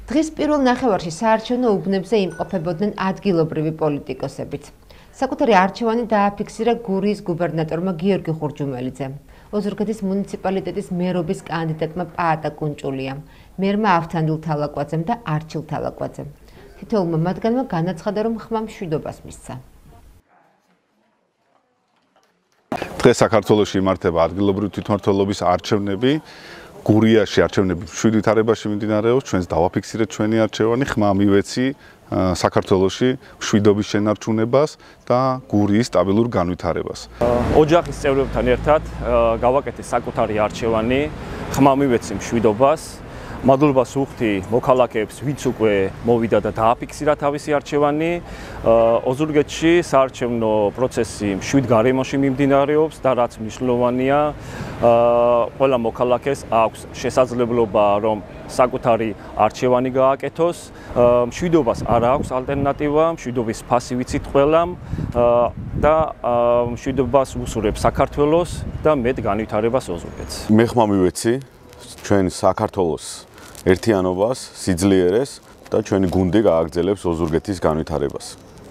დღის პირველ ნახევარში საარჩევნო უბნებზე იმყოფებოდნენ ადგილობრივი პოლიტიკოსებიც. საკუთარი არჩევანი დააფიქსირა გურიის გუბერნატორმა გიორგი ხურჯუმელიძემ. ოზურგეთის მუნიციპალიტეტის მერობის კანდიდატმა პაატა კუნჭულიამ, მერმა ავთანდილ თალაკვაძემ და არჩილ თალაკვაძემ. თითოეულმა მათგანმა განაცხადა, რომ ხმა მშვიდობას მისცა. დღეს საქართველოში იმართება ადგილობრივი თვითმმართველობის არჩევნები. გურიაში არჩევნები მშვიდ ვითარებაში მიმდინარეობს, ჩვენს დავაფიქსირეთ ჩვენი არჩევანი, ხმა მივეცი საქართველოში მშვიდობის შენარჩუნებას და გურიის სტაბილურ განვითარებას. ოჯახის წევრებთან ერთად გავაკეთე საკუთარი არჩევანი, ხმა მივეცი მშვიდობას. მადლობას ვუხდი მოქალაქეებს, ვინც უკვე მოვიდა და დააფიქსირა თავისი არჩევანი. ოზურგეთში საარჩევნო პროცესი მშვიდ გარემოში მიმდინარეობს და რაც მნიშვნელოვანია, ყველა მოქალაქეს აქვს შესაძლებლობა, რომ საკუთარი არჩევანი გააკეთოს. მშვიდობას არ აქვს ალტერნატივა, მშვიდობის ფასი ვიცით ყველამ და მშვიდობას უსურვებს საქართველოს და მეტ განვითარებას ოზურგეთს. მე ხმა მივეცი ჩვენ საქართველოს ერთიანობას, სიძლიერეს და ჩვენი გუნდი გააგრძელებს ოზურგეთის განვითარებას.